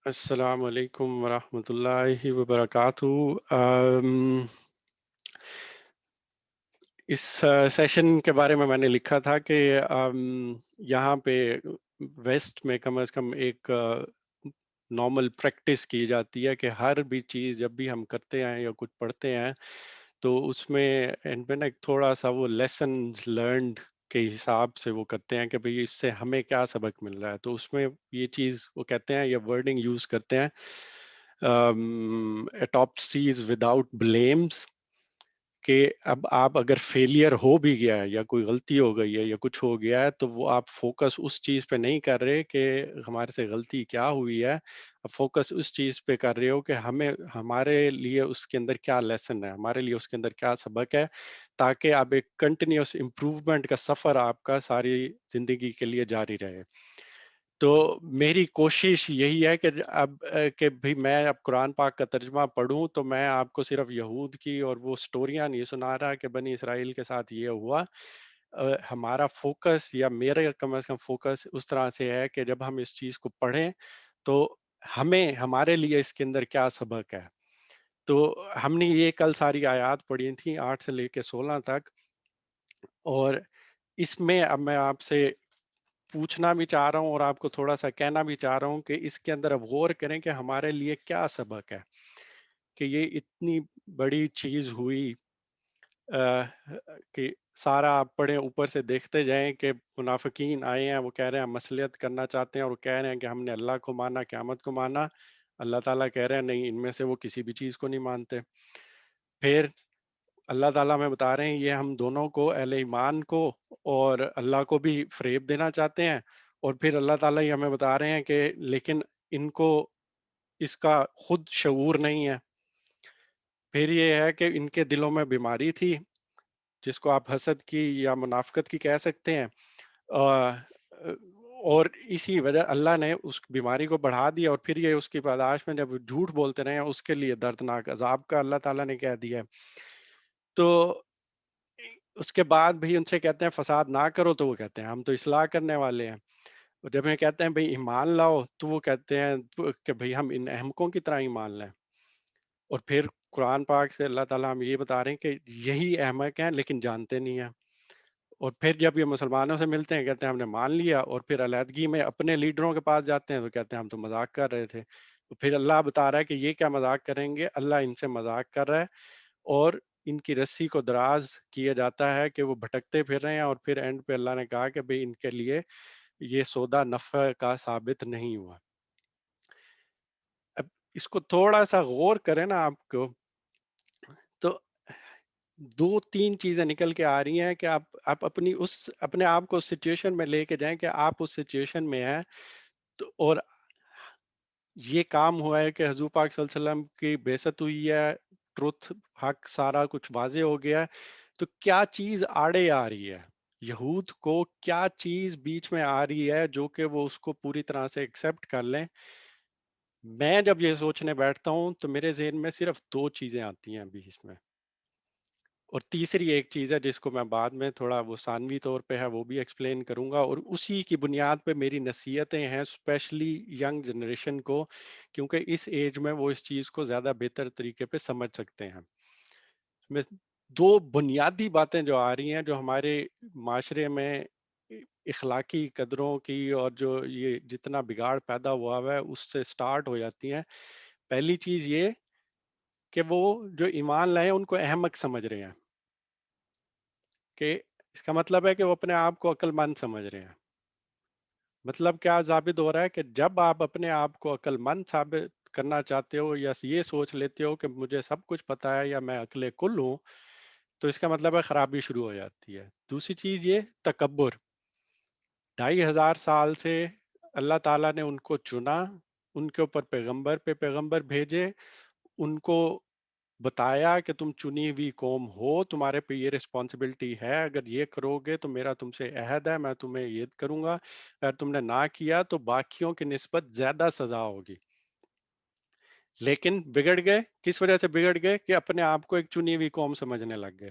السلام علیکم ورحمۃ اللہ وبرکاتہ۔ اس سیشن کے بارے میں نے لکھا تھا کہ یہاں پہ ویسٹ میں کم از کم ایک نارمل پریکٹس کی جاتی ہے کہ ہر بھی چیز جب بھی ہم کرتے ہیں یا کچھ پڑھتے ہیں تو اس میں اینڈ میں نا ایک تھوڑا سا وہ لیسنز لرنڈ کے حساب سے وہ کرتے ہیں کہ بھئی اس سے ہمیں کیا سبق مل رہا ہے، تو اس میں یہ چیز وہ کہتے ہیں یا ورڈنگ یوز کرتے ہیں اٹاپسیز وداؤٹ بلیمز، کہ اب آپ اگر فیلئر ہو بھی گیا ہے یا کوئی غلطی ہو گئی ہے یا کچھ ہو گیا ہے تو وہ آپ فوکس اس چیز پہ نہیں کر رہے کہ ہمارے سے غلطی کیا ہوئی ہے، اب فوکس اس چیز پہ کر رہے ہو کہ ہمارے لیے اس کے اندر کیا لیسن ہے، ہمارے لیے اس کے اندر کیا سبق ہے، تاکہ اب ایک کنٹینیوس امپروومنٹ کا سفر آپ کا ساری زندگی کے لیے جاری رہے۔ تو میری کوشش یہی ہے کہ کہ بھی میں اب قرآن پاک کا ترجمہ پڑھوں تو میں آپ کو صرف یہود کی اور وہ سٹوریاں نہیں سنا رہا کہ بنی اسرائیل کے ساتھ یہ ہوا۔ ہمارا فوکس یا میرے کم از کم فوکس اس طرح سے ہے کہ جب ہم اس چیز کو پڑھیں تو ہمارے لیے اس کے اندر کیا سبق ہے۔ تو ہم نے یہ کل ساری آیات پڑھی تھیں 8 سے لے کے 16 تک، اور اس میں اب میں آپ سے پوچھنا بھی چاہ رہا ہوں اور آپ کو تھوڑا سا کہنا بھی چاہ رہا ہوں کہ اس کے اندر اب غور کریں کہ ہمارے لیے کیا سبق ہے کہ یہ اتنی بڑی چیز ہوئی، کہ سارا آپ پڑھیں اوپر سے دیکھتے جائیں کہ منافقین آئے ہیں، وہ کہہ رہے ہیں ہم مصلحت کرنا چاہتے ہیں اور وہ کہہ رہے ہیں کہ ہم نے اللہ کو مانا، قیامت کو مانا۔ اللہ تعالیٰ کہہ رہے ہیں نہیں، ان میں سے وہ کسی بھی چیز کو نہیں مانتے۔ پھر اللہ تعالیٰ ہمیں بتا رہے ہیں یہ ہم دونوں کو، اہل ایمان کو اور اللہ کو بھی فریب دینا چاہتے ہیں، اور پھر اللہ تعالیٰ یہ ہمیں بتا رہے ہیں کہ لیکن ان کو اس کا خود شعور نہیں ہے۔ پھر یہ ہے کہ ان کے دلوں میں بیماری تھی جس کو آپ حسد کی یا منافقت کی کہہ سکتے ہیں، اور اسی وجہ اللہ نے اس بیماری کو بڑھا دیا، اور پھر یہ اس کی پاداش میں جب جھوٹ بولتے رہے ہیں اس کے لیے دردناک عذاب کا اللہ تعالیٰ نے کہہ دیا ہے۔ تو اس کے بعد بھی ان سے کہتے ہیں فساد نہ کرو تو وہ کہتے ہیں ہم تو اصلاح کرنے والے ہیں، اور جب ہمیں کہتے ہیں بھئی ایمان لاؤ تو وہ کہتے ہیں کہ بھئی ہم ان احمقوں کی طرح ایمان لائیں۔ اور پھر قرآن پاک سے اللہ تعالیٰ ہم یہ بتا رہے ہیں کہ یہی احمق ہیں لیکن جانتے نہیں ہیں، اور پھر جب یہ مسلمانوں سے ملتے ہیں کہتے ہیں ہم نے مان لیا، اور پھر علیحدگی میں اپنے لیڈروں کے پاس جاتے ہیں تو کہتے ہیں ہم تو مذاق کر رہے تھے۔ تو پھر اللہ بتا رہا ہے کہ یہ کیا مذاق کریں گے، اللہ ان سے مذاق کر رہا ہے، اور ان کی رسی کو دراز کیا جاتا ہے کہ وہ بھٹکتے پھر رہے ہیں، اور پھر اینڈ پہ اللہ نے کہا کہ بھئی ان کے لیے یہ سودا نفع کا ثابت نہیں ہوا۔ اب اس کو تھوڑا سا غور کریں نا آپ کو، تو دو تین چیزیں نکل کے آ رہی ہیں کہ آپ اپنے آپ کو اس سچویشن میں لے کے جائیں کہ آپ اس سچویشن میں ہیں، تو اور یہ کام ہوا ہے کہ حضور پاک صلی اللہ علیہ وسلم کی بعثت ہوئی ہے، ٹروتھ حق سارا کچھ واضح ہو گیا ہے، تو کیا چیز آڑے آ رہی ہے یہود کو، کیا چیز بیچ میں آ رہی ہے جو کہ وہ اس کو پوری طرح سے ایکسیپٹ کر لیں۔ میں جب یہ سوچنے بیٹھتا ہوں تو میرے ذہن میں صرف دو چیزیں آتی ہیں ابھی اس میں، اور تیسری ایک چیز ہے جس کو میں بعد میں تھوڑا وہ ثانوی طور پہ ہے وہ بھی ایکسپلین کروں گا، اور اسی کی بنیاد پہ میری نصیحتیں ہیں اسپیشلی ینگ جنریشن کو، کیونکہ اس ایج میں وہ اس چیز کو زیادہ بہتر طریقے پہ سمجھ سکتے ہیں۔ میں دو بنیادی باتیں جو آ رہی ہیں جو ہمارے معاشرے میں اخلاقی قدروں کی اور جو یہ جتنا بگاڑ پیدا ہوا ہے اس سے سٹارٹ ہو جاتی ہیں۔ پہلی چیز یہ کہ وہ جو ایمان لائے ان کو احمق سمجھ رہے ہیں، کہ اس کا مطلب ہے کہ وہ اپنے آپ کو عقل مند سمجھ رہے ہیں۔ مطلب کیا ثابت ہو رہا ہے کہ جب آپ اپنے آپ کو عقل مند ثابت کرنا چاہتے ہو یا یہ سوچ لیتے ہو کہ مجھے سب کچھ پتا ہے یا میں عقل کل ہوں، تو اس کا مطلب ہے خرابی شروع ہو جاتی ہے۔ دوسری چیز یہ تکبر، 2500 سال سے اللہ تعالیٰ نے ان کو چنا، ان کے اوپر پیغمبر پہ پیغمبر بھیجے، ان کو بتایا کہ تم چنی ہوئی قوم ہو، تمہارے پہ یہ رسپانسبلٹی ہے، اگر یہ کرو گے تو میرا تم سے عہد ہے میں تمہیں یہ کروں گا، اگر تم نے نہ کیا تو باقیوں کی نسبت زیادہ سزا ہوگی۔ لیکن بگڑ گئے، کس وجہ سے بگڑ گئے کہ اپنے آپ کو ایک چنی ہوئی قوم سمجھنے لگ گئے،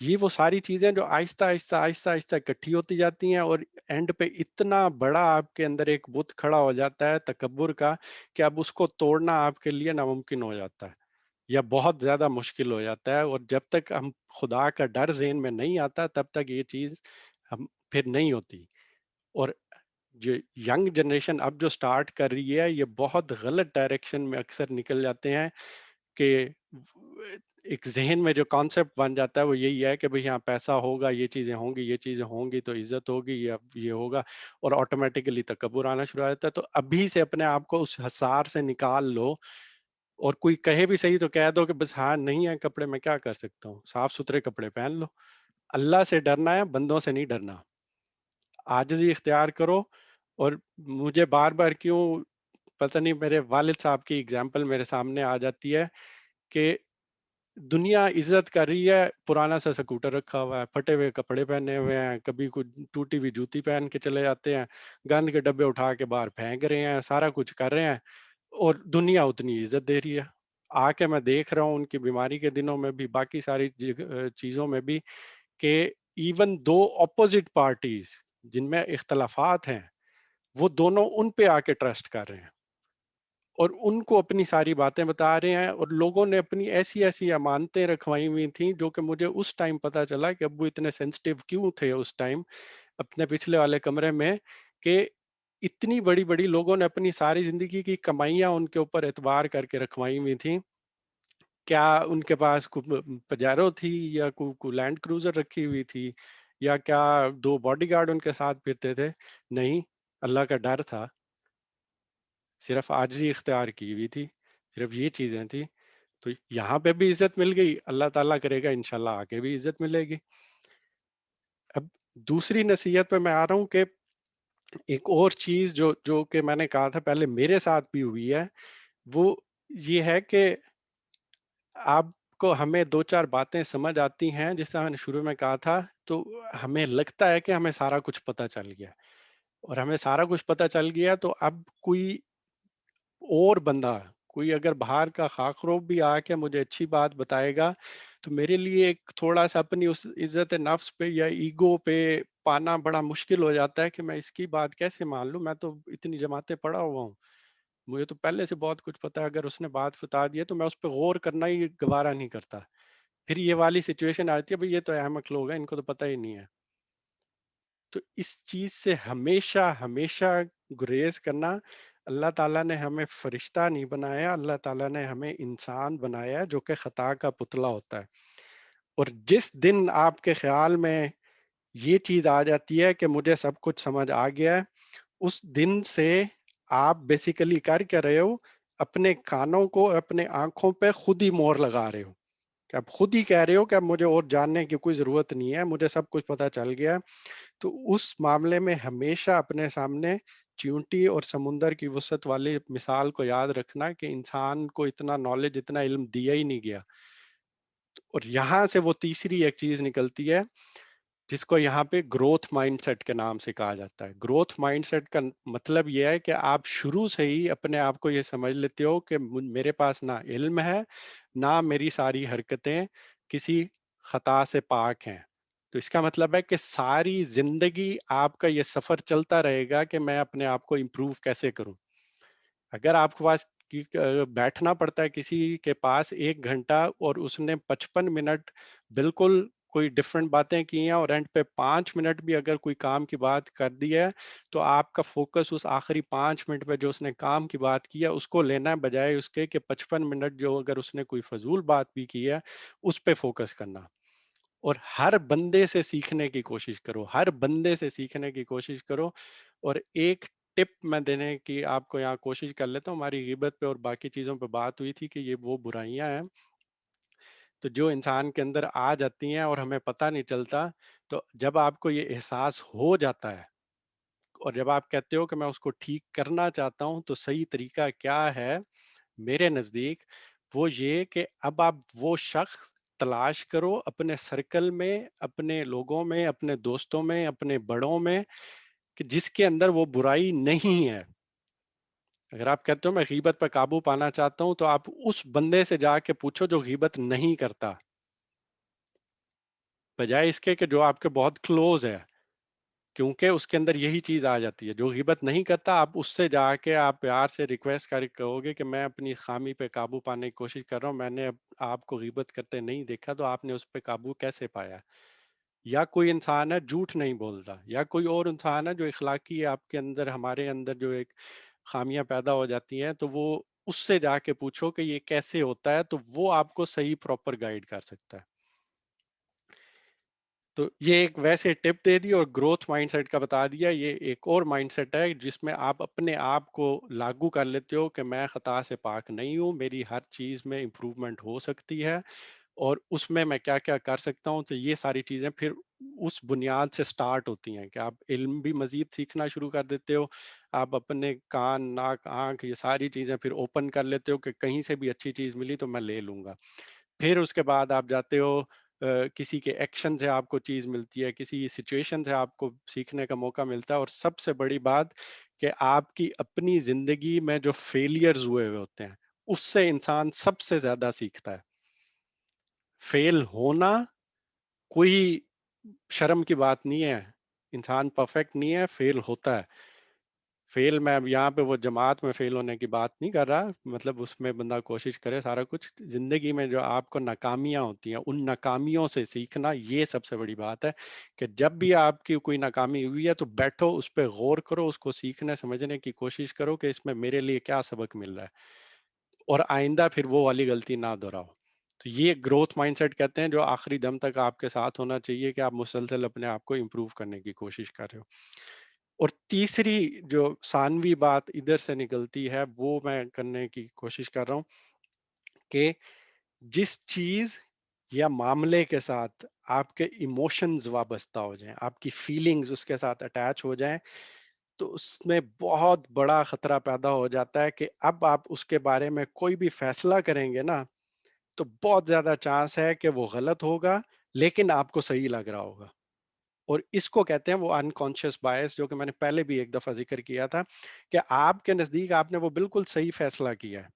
یہ وہ ساری چیزیں جو آہستہ آہستہ آہستہ آہستہ اکٹھی ہوتی جاتی ہیں، اور اینڈ پہ اتنا بڑا آپ کے اندر ایک بت کھڑا ہو جاتا ہے تکبر کا، کہ اب اس کو توڑنا آپ کے لیے ناممکن ہو جاتا ہے یا بہت زیادہ مشکل ہو جاتا ہے. اور جب تک ہم خدا کا ڈر ذہن میں نہیں آتا تب تک یہ چیز ہم پھر نہیں ہوتی. اور جو ینگ جنریشن اب جو سٹارٹ کر رہی ہے، یہ بہت غلط ڈائریکشن میں اکثر نکل جاتے ہیں کہ ایک ذہن میں جو کانسیپٹ بن جاتا ہے وہ یہی ہے کہ بھئی یہاں پیسہ ہوگا، یہ چیزیں ہوں گی، یہ چیزیں ہوں گی تو عزت ہوگی، یہ ہوگا، اور آٹومیٹیکلی تکبر آنا شروع ہو جاتا ہے. تو ابھی سے اپنے آپ کو اس حصار سے نکال لو، اور کوئی کہے بھی صحیح تو کہہ دو کہ بس ہاں نہیں ہے کپڑے، میں کیا کر سکتا ہوں، صاف ستھرے کپڑے پہن لو. اللہ سے ڈرنا ہے، بندوں سے نہیں ڈرنا. عاجزی اختیار کرو. اور مجھے بار بار کیوں پتہ نہیں، میرے والد صاحب کی اگزامپل میرے سامنے آ جاتی ہے کہ دنیا عزت کر رہی ہے، پرانا سا سکوٹر رکھا ہوا ہے، پھٹے ہوئے کپڑے پہنے ہوئے ہیں، کبھی کوئی ٹوٹی ہوئی جوتی پہن کے چلے جاتے ہیں، گند کے ڈبے اٹھا کے باہر پھینک رہے ہیں، سارا کچھ کر رہے ہیں، اور دنیا اتنی عزت دے رہی ہے. آ کے میں دیکھ رہا ہوں ان کی بیماری کے دنوں میں بھی، باقی ساری چیزوں میں بھی، کہ ایون دو اپوزٹ پارٹیز جن میں اختلافات ہیں، وہ دونوں ان پہ آ کے ٹرسٹ کر رہے ہیں اور ان کو اپنی ساری باتیں بتا رہے ہیں. اور لوگوں نے اپنی ایسی ایسی امانتیں رکھوائی ہوئی تھیں جو کہ مجھے اس ٹائم پتا چلا کہ ابو اتنے سینسٹیو کیوں تھے اس ٹائم اپنے پچھلے والے کمرے میں، کہ اتنی بڑی بڑی لوگوں نے اپنی ساری زندگی کی کمائیاں ان کے اوپر اعتبار کر کے رکھوائی ہوئی تھیں. کیا ان کے پاس پجیرو تھی، یا کوئی لینڈ کروزر رکھی ہوئی تھی، یا کیا دو باڈی گارڈ ان کے ساتھ پھرتے تھے؟ نہیں، اللہ کا ڈر تھا، صرف عاجزی اختیار کی ہوئی تھی، صرف یہ چیزیں تھیں. تو یہاں پہ بھی عزت مل گئی، اللہ تعالیٰ کرے گا انشاءاللہ آگے بھی عزت ملے گی. اب دوسری نصیحت پہ میں آ رہا ہوں کہ ایک اور چیز جو کہ میں نے کہا تھا پہلے میرے ساتھ بھی ہوئی ہے، وہ یہ ہے کہ آپ کو ہمیں دو چار باتیں سمجھ آتی ہیں، جس طرح میں نے شروع میں کہا تھا، تو ہمیں لگتا ہے کہ ہمیں سارا کچھ پتہ چل گیا، اور ہمیں سارا کچھ پتہ چل گیا تو اب کوئی اور بندہ، کوئی اگر باہر کا خاکروب بھی آ کے مجھے اچھی بات بتائے گا تو میرے لیے ایک تھوڑا سا اپنی اس عزت نفس پہ یا ایگو پہ پانا بڑا مشکل ہو جاتا ہے کہ میں اس کی بات کیسے مان لوں، میں تو اتنی جماعتیں پڑھا ہوا ہوں، مجھے تو پہلے سے بہت کچھ پتا ہے، اگر اس نے بات بتا دی ہے تو میں اس پہ غور کرنا ہی گوارا نہیں کرتا. پھر یہ والی سچویشن آتی ہے، بھئی یہ تو احمق لوگ ہیں، ان کو تو پتہ ہی نہیں ہے. تو اس چیز سے ہمیشہ ہمیشہ گریز کرنا. اللہ تعالیٰ نے ہمیں فرشتہ نہیں بنایا، اللہ تعالیٰ نے ہمیں انسان بنایا جو کہ خطا کا پتلا ہوتا ہے. اور جس دن آپ کے خیال میں یہ چیز آ جاتی ہے کہ مجھے سب کچھ سمجھ آ گیا ہے، اس دن سے آپ بیسیکلی کر کے رہے ہو، اپنے کانوں کو اپنے آنکھوں پہ خود ہی مور لگا رہے ہو، کہ آپ خود ہی کہہ رہے ہو کہ اب مجھے اور جاننے کی کوئی ضرورت نہیں ہے، مجھے سب کچھ پتہ چل گیا. تو اس معاملے میں ہمیشہ اپنے سامنے چیونٹی اور سمندر کی وسعت والی مثال کو یاد رکھنا کہ انسان کو اتنا نالج، اتنا علم دیا ہی نہیں گیا. اور یہاں سے وہ تیسری ایک چیز نکلتی ہے جس کو یہاں پہ گروتھ مائنڈ سیٹ کے نام سے کہا جاتا ہے. گروتھ مائنڈ سیٹ کا مطلب یہ ہے کہ آپ شروع سے ہی اپنے آپ کو یہ سمجھ لیتے ہو کہ میرے پاس نہ علم ہے، نہ میری ساری حرکتیں کسی خطا سے پاک ہیں. تو اس کا مطلب ہے کہ ساری زندگی آپ کا یہ سفر چلتا رہے گا کہ میں اپنے آپ کو امپروو کیسے کروں. اگر آپ کے پاس بیٹھنا پڑتا ہے کسی کے پاس 1 گھنٹہ اور اس نے 55 منٹ بالکل کوئی ڈفرینٹ باتیں کی ہیں اور اینڈ پہ 5 منٹ بھی اگر کوئی کام کی بات کر دی ہے تو آپ کا فوکس اس آخری 5 منٹ پہ جو اس نے کام کی بات کی ہے اس کو لینا ہے، بجائے اس کے کہ 55 منٹ جو اگر اس نے کوئی فضول بات بھی کی ہے اس پہ فوکس کرنا. اور ہر بندے سے سیکھنے کی کوشش کرو، ہر بندے سے سیکھنے کی کوشش کرو. اور ایک ٹپ میں دینے کی آپ کو یہاں کوشش کر لیتا ہوں. ہماری غیبت پہ اور باقی چیزوں پہ بات ہوئی تھی کہ یہ وہ برائیاں ہیں تو جو انسان کے اندر آ جاتی ہیں اور ہمیں پتہ نہیں چلتا. تو جب آپ کو یہ احساس ہو جاتا ہے اور جب آپ کہتے ہو کہ میں اس کو ٹھیک کرنا چاہتا ہوں تو صحیح طریقہ کیا ہے میرے نزدیک، وہ یہ کہ اب آپ وہ شخص تلاش کرو اپنے سرکل میں، اپنے لوگوں میں، اپنے دوستوں میں، اپنے بڑوں میں، کہ جس کے اندر وہ برائی نہیں ہے. اگر آپ کہتے ہو میں غیبت پہ قابو پانا چاہتا ہوں تو آپ اس بندے سے جا کے پوچھو جو غیبت نہیں کرتا. بجائے اس کے کہ جو آپ کے بہت کلوز ہے، کیونکہ اس کے اندر یہی چیز آ جاتی ہے. جو غیبت نہیں کرتا، آپ اس سے جا کے آپ پیار سے ریکویسٹ کر کہو گے کہ میں اپنی اس خامی پہ قابو پانے کی کوشش کر رہا ہوں، میں نے اب آپ کو غیبت کرتے نہیں دیکھا، تو آپ نے اس پہ قابو کیسے پایا؟ یا کوئی انسان ہے جھوٹ نہیں بولتا، یا کوئی اور انسان ہے جو اخلاقی آپ کے اندر، ہمارے اندر جو ایک خامیاں پیدا ہو جاتی ہیں، تو وہ اس سے جا کے پوچھو کہ یہ کیسے ہوتا ہے، تو وہ آپ کو صحیح پراپر گائیڈ کر سکتا ہے. تو یہ ایک ویسے ٹپ دے دی اور گروتھ مائنڈ سیٹ کا بتا دیا. یہ ایک اور مائنڈ سیٹ ہے جس میں آپ اپنے آپ کو لاگو کر لیتے ہو کہ میں خطا سے پاک نہیں ہوں، میری ہر چیز میں امپروومنٹ ہو سکتی ہے، اور اس میں کیا کیا کر سکتا ہوں. تو یہ ساری چیزیں پھر اس بنیاد سے سٹارٹ ہوتی ہیں کہ آپ علم بھی مزید سیکھنا شروع کر دیتے ہو. آپ اپنے کان، ناک، آنکھ، یہ ساری چیزیں پھر اوپن کر لیتے ہو کہ کہیں سے بھی اچھی چیز ملی تو میں لے لوں گا. پھر اس کے بعد آپ جاتے ہو، کسی کے ایکشن سے آپ کو چیز ملتی ہے، کسی سچویشن سے آپ کو سیکھنے کا موقع ملتا ہے. اور سب سے بڑی بات کہ آپ کی اپنی زندگی میں جو فیلئرز ہوئے ہوتے ہیں، اس سے انسان سب سے زیادہ سیکھتا ہے. فیل ہونا کوئی شرم کی بات نہیں ہے، انسان پرفیکٹ نہیں ہے، فیل ہوتا ہے. فیل میں اب یہاں پہ وہ جماعت میں فیل ہونے کی بات نہیں کر رہا، مطلب اس میں بندہ کوشش کرے سارا کچھ. زندگی میں جو آپ کو ناکامیاں ہوتی ہیں، ان ناکامیوں سے سیکھنا، یہ سب سے بڑی بات ہے. کہ جب بھی آپ کی کوئی ناکامی ہوئی ہے تو بیٹھو، اس پہ غور کرو، اس کو سیکھنے سمجھنے کی کوشش کرو کہ اس میں میرے لیے کیا سبق مل رہا ہے، اور آئندہ پھر وہ والی غلطی نہ دہراؤ. تو یہ گروتھ مائنڈ سیٹ کہتے ہیں، جو آخری دم تک آپ کے ساتھ ہونا چاہیے کہ آپ مسلسل اپنے آپ کو امپروو کرنے کی کوشش کر رہے ہو. اور تیسری جو ثانوی بات ادھر سے نکلتی ہے، وہ میں کرنے کی کوشش کر رہا ہوں کہ جس چیز یا معاملے کے ساتھ آپ کے ایموشنز وابستہ ہو جائیں، آپ کی فیلنگز اس کے ساتھ اٹیچ ہو جائیں، تو اس میں بہت بڑا خطرہ پیدا ہو جاتا ہے کہ اب آپ اس کے بارے میں کوئی بھی فیصلہ کریں گے نا، تو بہت زیادہ چانس ہے کہ وہ غلط ہوگا، لیکن آپ کو صحیح لگ رہا ہوگا. اور اس کو کہتے ہیں وہ انکانشیس بائس، جو کہ میں نے پہلے بھی ایک دفعہ ذکر کیا تھا کہ آپ کے نزدیک آپ نے وہ بالکل صحیح فیصلہ کیا ہے،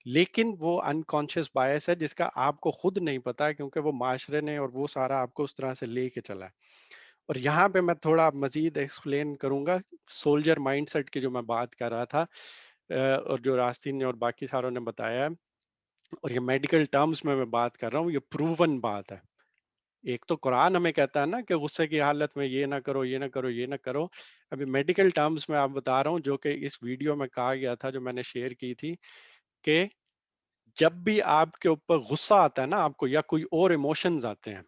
لیکن وہ انکانشیس بائس ہے جس کا آپ کو خود نہیں پتا، کیونکہ وہ معاشرے نے اور وہ سارا آپ کو اس طرح سے لے کے چلا ہے. اور یہاں پہ میں تھوڑا مزید ایکسپلین کروں گا سولجر مائنڈ سیٹ کی جو میں بات کر رہا تھا، اور جو راستین نے اور باقی ساروں نے بتایا ہے، اور یہ میڈیکل ٹرمز میں بات کر رہا ہوں، یہ پروون بات ہے. ایک تو قرآن ہمیں کہتا ہے نا کہ غصے کی حالت میں یہ نہ کرو، یہ نہ کرو، یہ نہ کرو. ابھی میڈیکل ٹرمز میں آپ بتا رہا ہوں، جو کہ اس ویڈیو میں کہا گیا تھا جو میں نے شیئر کی تھی، کہ جب بھی آپ کے اوپر غصہ آتا ہے نا آپ کو، یا کوئی اور ایموشنز آتے ہیں،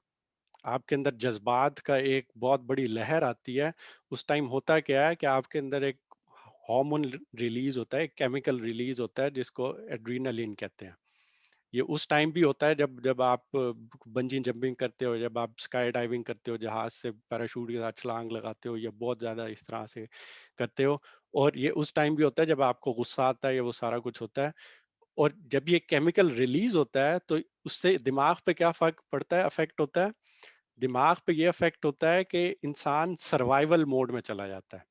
آپ کے اندر جذبات کا ایک بہت بڑی لہر آتی ہے، اس ٹائم ہوتا کیا ہے کہ آپ کے اندر ایک ہارمون ریلیز ہوتا ہے، ایک کیمیکل ریلیز ہوتا ہے جس کو ایڈرینالین کہتے ہیں. یہ اس ٹائم بھی ہوتا ہے جب آپ بنجی جمپنگ کرتے ہو، جب آپ اسکائی ڈائیونگ کرتے ہو، جہاز سے پیراشوٹ کے ساتھ چھلانگ لگاتے ہو، یا بہت زیادہ اس طرح سے کرتے ہو. اور یہ اس ٹائم بھی ہوتا ہے جب آپ کو غصہ آتا ہے، یا وہ سارا کچھ ہوتا ہے. اور جب یہ کیمیکل ریلیز ہوتا ہے تو اس سے دماغ پہ کیا فرق پڑتا ہے، افیکٹ ہوتا ہے. دماغ پہ یہ افیکٹ ہوتا ہے کہ انسان سروائیول موڈ میں چلا جاتا ہے.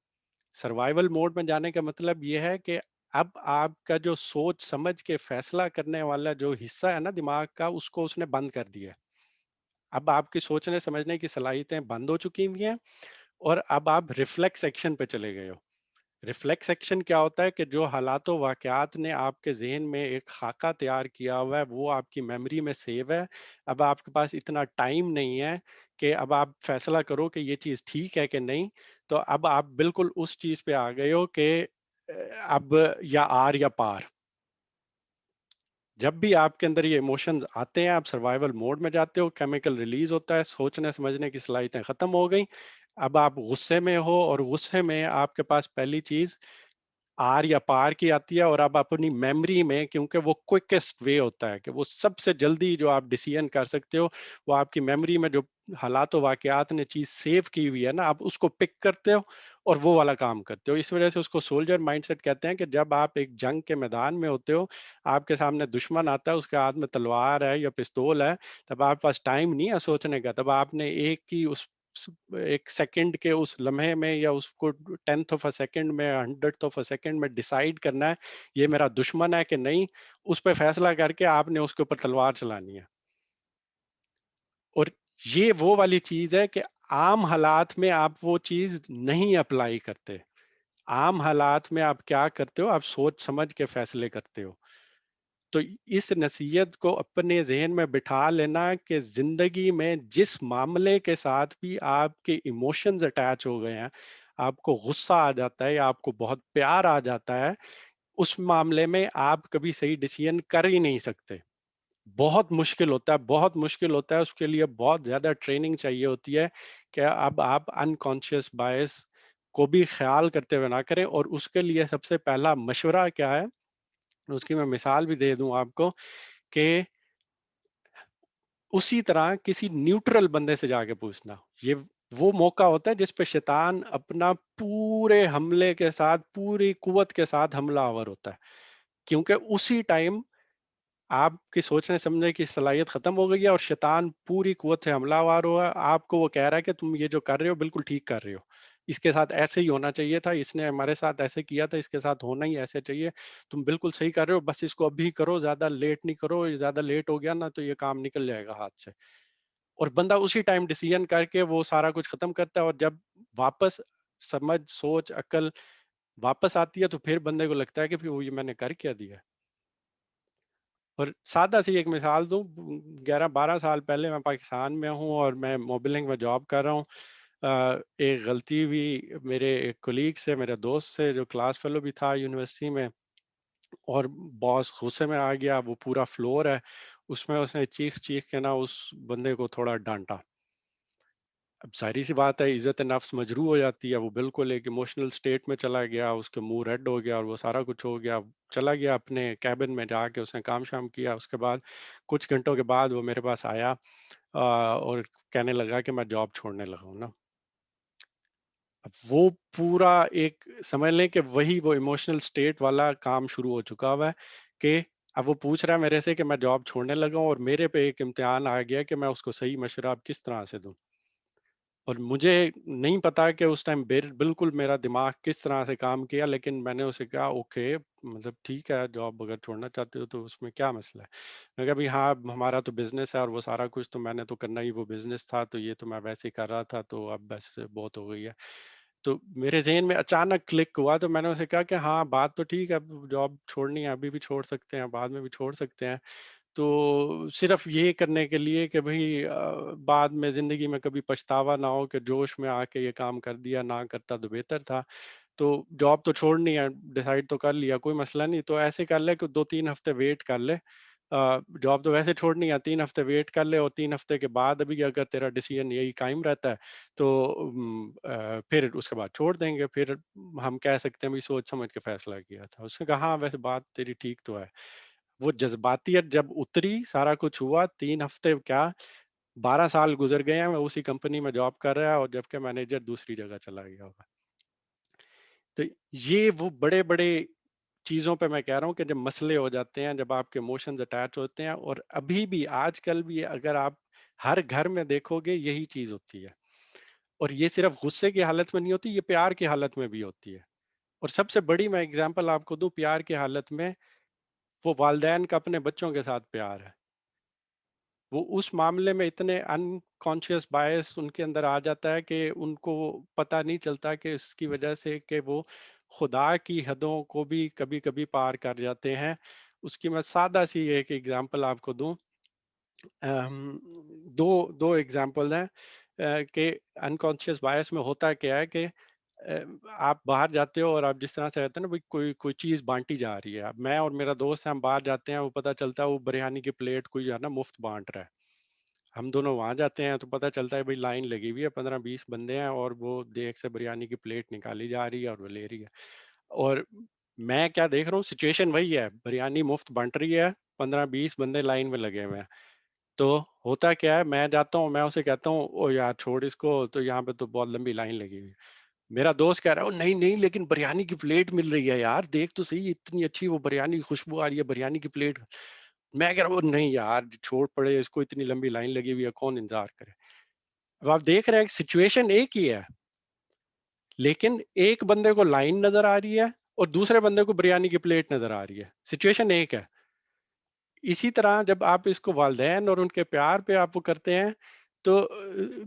سروائیول موڈ میں جانے کا مطلب یہ ہے کہ اب آپ کا جو سوچ سمجھ کے فیصلہ کرنے والا جو حصہ ہے نا دماغ کا، اس کو اس نے بند کر دیا ہے. اب آپ کی سوچنے سمجھنے کی صلاحیتیں بند ہو چکی ہوئی ہیں، اور اب آپ ریفلیکس ایکشن پہ چلے گئے ہو. ریفلیکس ایکشن کیا ہوتا ہے کہ جو حالات و واقعات نے آپ کے ذہن میں ایک خاکہ تیار کیا ہوا ہے، وہ آپ کی میموری میں سیو ہے. اب آپ کے پاس اتنا ٹائم نہیں ہے کہ اب آپ فیصلہ کرو کہ یہ چیز ٹھیک ہے کہ نہیں. تو اب آپ بالکل اس چیز پہ آ گئے ہو کہ اب یا آر یا پار. جب بھی آپ کے اندر یہ ایموشنز آتے ہیں، آپ سروائیول موڈ میں جاتے ہو، کیمیکل ریلیز ہوتا ہے، سوچنے سمجھنے کی صلاحیتیں ختم ہو گئیں. اب آپ غصے میں ہو، اور غصے میں آپ کے پاس پہلی چیز آر یا پار کی آتی ہے. اور اب اپنی میموری میں، کیونکہ وہ کوئکسٹ وے ہوتا ہے کہ وہ سب سے جلدی جو آپ ڈیسیژن کر سکتے ہو، وہ آپ کی میموری میں جو حالات و واقعات نے چیز سیو کی ہوئی ہے نا، آپ اس کو پک کرتے ہو اور وہ والا کام کرتے ہو. اس وجہ سے اس کو سولجر مائنڈ سیٹ کہتے ہیں کہ جب آپ ایک جنگ کے میدان میں ہوتے ہو، آپ کے سامنے دشمن آتا ہے، اس کے ہاتھ میں تلوار ہے یا پستول ہے، تب آپ پاس ٹائم نہیں ہے سوچنے کا. تب آپ نے ایک سیکنڈ کے اس لمحے میں، یا اس کو 10th آف اے سیکنڈ میں، 100th آف اے سیکنڈ میں ڈیسائیڈ کرنا ہے یہ میرا دشمن ہے کہ نہیں. اس پہ فیصلہ کر کے آپ نے اس کے اوپر تلوار چلانی ہے. اور یہ وہ والی چیز ہے کہ عام حالات میں آپ وہ چیز نہیں اپلائی کرتے. عام حالات میں آپ کیا کرتے ہو؟ آپ سوچ سمجھ کے فیصلے کرتے ہو. تو اس نصیحت کو اپنے ذہن میں بٹھا لینا کہ زندگی میں جس معاملے کے ساتھ بھی آپ کے ایموشنز اٹیچ ہو گئے ہیں، آپ کو غصہ آ جاتا ہے یا آپ کو بہت پیار آ جاتا ہے، اس معاملے میں آپ کبھی صحیح ڈیسیژن کر ہی نہیں سکتے. بہت مشکل ہوتا ہے، بہت مشکل ہوتا ہے. اس کے لیے بہت زیادہ ٹریننگ چاہیے ہوتی ہے کہ اب آپ انکانشیس بائس کو بھی خیال کرتے ہوئے نہ کریں. اور اس کے لیے سب سے پہلا مشورہ کیا ہے، اس کی میں مثال بھی دے دوں آپ کو، کہ اسی طرح کسی نیوٹرل بندے سے جا کے پوچھنا. یہ وہ موقع ہوتا ہے جس پہ شیطان اپنا پورے حملے کے ساتھ، پوری قوت کے ساتھ حملہ آور ہوتا ہے، کیونکہ اسی ٹائم آپ کی سوچنے سمجھنے کی صلاحیت ختم ہو گئی ہے اور شیطان پوری قوت سے حملہ آور ہوا ہے. آپ کو وہ کہہ رہا ہے کہ تم یہ جو کر رہے ہو بالکل ٹھیک کر رہے ہو، اس کے ساتھ ایسے ہی ہونا چاہیے تھا، اس نے ہمارے ساتھ ایسے کیا تھا، اس کے ساتھ ہونا ہی ایسے چاہیے، تم بالکل صحیح کر رہے ہو، بس اس کو ابھی کرو، زیادہ لیٹ نہیں کرو، یہ زیادہ لیٹ ہو گیا نا تو یہ کام نکل جائے گا ہاتھ سے. اور بندہ اسی ٹائم ڈیسیژن کر کے وہ سارا کچھ ختم کرتا ہے. اور جب واپس سمجھ سوچ عقل واپس آتی ہے تو پھر بندے کو لگتا ہے کہ پھر وہ یہ میں نے کر کیا دیا. اور سادہ سی ایک مثال دوں، 11-12 سال پہلے میں پاکستان میں ہوں اور میں موبلنگ میں جاب کر رہا ہوں. ایک غلطی ہوئی میرے ایک کولیگ سے، میرے دوست سے جو کلاس فیلو بھی تھا یونیورسٹی میں، اور باس غصے میں آ گیا. وہ پورا فلور ہے اس میں، اس نے چیخ چیخ کے نا اس بندے کو تھوڑا ڈانٹا. اب ظاہری سی بات ہے عزت نفس مجروح ہو جاتی ہے، وہ بالکل ایک ایموشنل سٹیٹ میں چلا گیا، اس کے منہ ریڈ ہو گیا اور وہ سارا کچھ ہو گیا. چلا گیا اپنے کیبن میں جا کے اس نے کام شام کیا. اس کے بعد کچھ گھنٹوں کے بعد وہ میرے پاس آیا اور کہنے لگا کہ میں جاب چھوڑنے لگا ہوں نا. اب وہ پورا ایک سمجھ لیں کہ وہی وہ ایموشنل سٹیٹ والا کام شروع ہو چکا ہوا ہے کہ اب وہ پوچھ رہا ہے میرے سے کہ میں جاب چھوڑنے لگا ہوں، اور میرے پہ ایک امتحان آ گیا کہ میں اس کو صحیح مشورہ اب کس طرح سے دوں. اور مجھے نہیں پتا کہ اس ٹائم بالکل میرا دماغ کس طرح سے کام کیا، لیکن میں نے اسے کہا اوکے، مطلب ٹھیک ہے، جاب اگر چھوڑنا چاہتے ہو تو اس میں کیا مسئلہ ہے. میں کہا بھی ہاں ہمارا تو بزنس ہے اور وہ سارا کچھ تو میں نے تو کرنا ہی وہ بزنس تھا، تو یہ تو میں ویسے ہی کر رہا تھا، تو اب ویسے بہت ہو گئی ہے. تو میرے ذہن میں اچانک کلک ہوا، تو میں نے اسے کہا کہ ہاں بات تو ٹھیک ہے، اب جاب چھوڑنی ہے ابھی بھی چھوڑ سکتے ہیں، بعد میں بھی چھوڑ سکتے ہیں. تو صرف یہ کرنے کے لیے کہ بھئی بعد میں زندگی میں کبھی پچھتاوا نہ ہو کہ جوش میں آ کے یہ کام کر دیا، نہ کرتا تو بہتر تھا. تو جاب تو چھوڑنی ہے، ڈیسائیڈ تو کر لیا، کوئی مسئلہ نہیں. تو ایسے کر لے کہ 2-3 ہفتے ویٹ کر لے. جاب تو ویسے چھوڑنی ہے، 3 ہفتے ویٹ کر لے، اور 3 ہفتے کے بعد ابھی اگر تیرا ڈیسیژن یہی قائم رہتا ہے تو پھر اس کے بعد چھوڑ دیں گے، پھر ہم کہہ سکتے ہیں بھی سوچ سمجھ کے فیصلہ کیا تھا. اس نے کہا ہاں ویسے بات تیری ٹھیک تو ہے. وہ جذباتیت جب اتری، سارا کچھ ہوا، 3 ہفتے کیا 12 سال گزر گئے ہیں، میں اسی کمپنی میں جاب کر رہا اور جبکہ مینیجر دوسری جگہ چلا گیا ہوگا. تو یہ وہ بڑے بڑے چیزوں پہ میں کہہ رہا ہوں کہ جب مسئلے ہو جاتے ہیں، جب آپ کے ایموشنز اٹیچ ہوتے ہیں، اور ابھی بھی آج کل بھی اگر آپ ہر گھر میں دیکھو گے یہی چیز ہوتی ہے. اور یہ صرف غصے کی حالت میں نہیں ہوتی، یہ پیار کی حالت میں بھی ہوتی ہے. اور سب سے بڑی میں اگزامپل آپ کو دوں پیار کی حالت میں، وہ والدین کا اپنے بچوں کے ساتھ پیار ہے. وہ اس معاملے میں اتنے انکانشیس بائس ان کے اندر آ جاتا ہے کہ ان کو پتہ نہیں چلتا کہ اس کی وجہ سے کہ وہ خدا کی حدوں کو بھی کبھی کبھی پار کر جاتے ہیں. اس کی میں سادہ سی ایک ایگزامپل آپ کو دوں. دو دو ایگزامپل ہیں کہ انکانشیس بائس میں ہوتا کیا ہے کہ آپ باہر جاتے ہو اور آپ جس طرح سے رہتے ہیں نا، کوئی چیز بانٹی جا رہی ہے. اب میں اور میرا دوست ہم باہر جاتے ہیں، وہ پتہ چلتا ہے وہ بریانی کی پلیٹ کوئی جو ہے نا مفت بانٹ رہا ہے. ہم دونوں وہاں جاتے ہیں تو پتہ چلتا ہے بھائی لائن لگی ہوئی ہے، 15-20 بندے ہیں اور وہ دیکھ سے بریانی کی پلیٹ نکالی جا رہی ہے اور وہ لے رہی ہے. اور میں کیا دیکھ رہا ہوں، سچویشن وہی ہے، بریانی مفت بانٹ رہی ہے، 15-20 بندے لائن میں لگے ہوئے ہیں. تو ہوتا کیا ہے، میں جاتا ہوں، میں اسے کہتا ہوں او یار چھوڑ اس کو، تو یہاں پہ تو بہت لمبی لائن لگی ہوئی ہے. میرا دوست کہہ رہا ہے نہیں نہیں لیکن بریانی کی پلیٹ مل رہی ہے یار، دیکھ تو صحیح اتنی اچھی وہ بریانی کی خوشبو آ رہی ہے بریانی کی پلیٹ. میں کہہ رہا ہوں نہیں یار چھوڑ پڑے اس کو، اتنی لمبی لائن لگی ہوئی ہے، کون انتظار کرے. اب آپ دیکھ رہے ہیں سچویشن ایک ہی ہے، لیکن ایک بندے کو لائن نظر آ رہی ہے اور دوسرے بندے کو بریانی کی پلیٹ نظر آ رہی ہے. سچویشن ایک ہے. اسی طرح جب آپ اس کو والدین اور ان کے پیار پہ آپ وہ کرتے ہیں تو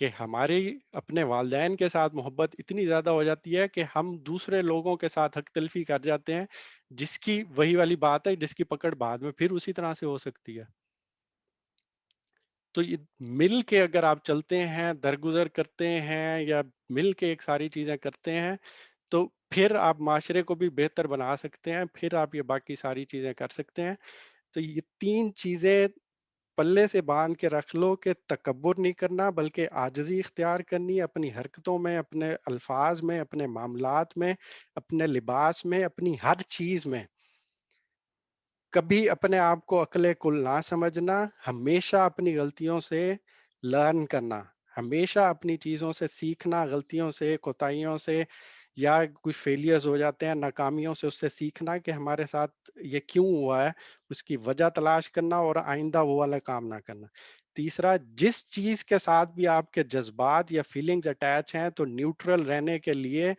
کہ ہماری اپنے والدین کے ساتھ محبت اتنی زیادہ ہو جاتی ہے کہ ہم دوسرے لوگوں کے ساتھ حق تلفی کر جاتے ہیں، جس کی وہی والی بات ہے، جس کی پکڑ بعد میں پھر اسی طرح سے ہو سکتی ہے۔ تو یہ مل کے اگر آپ چلتے ہیں، درگزر کرتے ہیں یا مل کے ایک ساری چیزیں کرتے ہیں، تو پھر آپ معاشرے کو بھی بہتر بنا سکتے ہیں، پھر آپ یہ باقی ساری چیزیں کر سکتے ہیں۔ تو یہ 3 چیزیں پلے سے باندھ کے رکھ لو کہ تکبر نہیں کرنا بلکہ عاجزی اختیار کرنی ہے، اپنی حرکتوں میں، اپنے الفاظ میں، اپنے معاملات میں، اپنے لباس میں، اپنی ہر چیز میں۔ کبھی اپنے آپ کو عقل کل نہ سمجھنا، ہمیشہ اپنی غلطیوں سے لرن کرنا، ہمیشہ اپنی چیزوں سے سیکھنا، غلطیوں سے، کوتاہیوں سے، یا کوئی فیلیئرز ہو جاتے ہیں، ناکامیوں سے، اس سے سیکھنا کہ ہمارے ساتھ یہ کیوں ہوا ہے، اس کی وجہ تلاش کرنا اور آئندہ وہ والا کام نہ کرنا۔ تیسرا، جس چیز کے ساتھ بھی آپ کے جذبات یا فیلنگز اٹیچ ہیں تو نیوٹرل رہنے کے لیے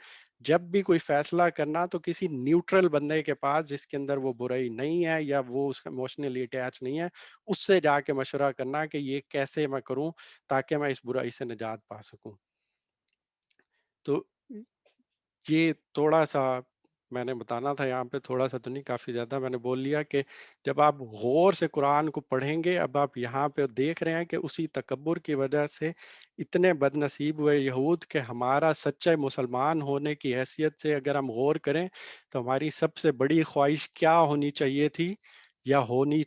جب بھی کوئی فیصلہ کرنا تو کسی نیوٹرل بندے کے پاس جس کے اندر وہ برائی نہیں ہے یا وہ اس کا ایموشنلی اٹیچ نہیں ہے، اس سے جا کے مشورہ کرنا کہ یہ کیسے میں کروں تاکہ میں اس برائی سے نجات پا سکوں۔ تو یہ تھوڑا سا میں نے بتانا تھا یہاں پہ، تھوڑا سا تو نہیں، کافی زیادہ میں نے بول لیا کہ جب آپ غور سے قرآن کو پڑھیں گے، اب آپ یہاں پہ دیکھ رہے ہیں کہ اسی تکبر کی وجہ سے اتنے بد نصیب ہوئے یہود کہ ہمارا سچے مسلمان ہونے کی حیثیت سے اگر ہم غور کریں تو ہماری سب سے بڑی خواہش کیا ہونی چاہیے تھی یا ہونی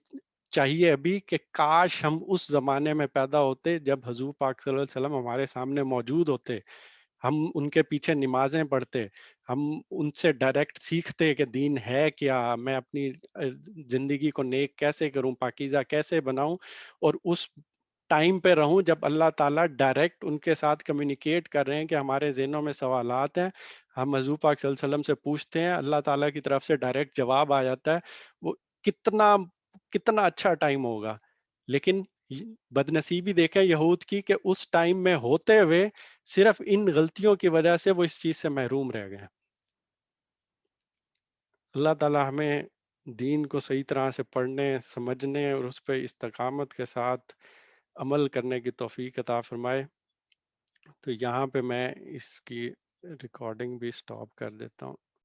چاہیے ابھی، کہ کاش ہم اس زمانے میں پیدا ہوتے جب حضور پاک صلی اللہ علیہ وسلم ہمارے سامنے موجود ہوتے، ہم ان کے پیچھے نمازیں پڑھتے، ہم ان سے ڈائریکٹ سیکھتے کہ دین ہے کیا، میں اپنی زندگی کو نیک کیسے کروں، پاکیزہ کیسے بناؤں، اور اس ٹائم پہ رہوں جب اللہ تعالیٰ ڈائریکٹ ان کے ساتھ کمیونیکیٹ کر رہے ہیں کہ ہمارے ذہنوں میں سوالات ہیں، ہم حضور پاک صلی اللہ علیہ وسلم سے پوچھتے ہیں، اللہ تعالیٰ کی طرف سے ڈائریکٹ جواب آ جاتا ہے۔ وہ کتنا کتنا اچھا ٹائم ہوگا، لیکن بد نصیبی دیکھیں یہود کی کہ اس ٹائم میں ہوتے ہوئے صرف ان غلطیوں کی وجہ سے وہ اس چیز سے محروم رہ گئے۔ اللہ تعالی ہمیں دین کو صحیح طرح سے پڑھنے، سمجھنے اور اس پہ استقامت کے ساتھ عمل کرنے کی توفیق عطا فرمائے۔ تو یہاں پہ میں اس کی ریکارڈنگ بھی سٹاپ کر دیتا ہوں۔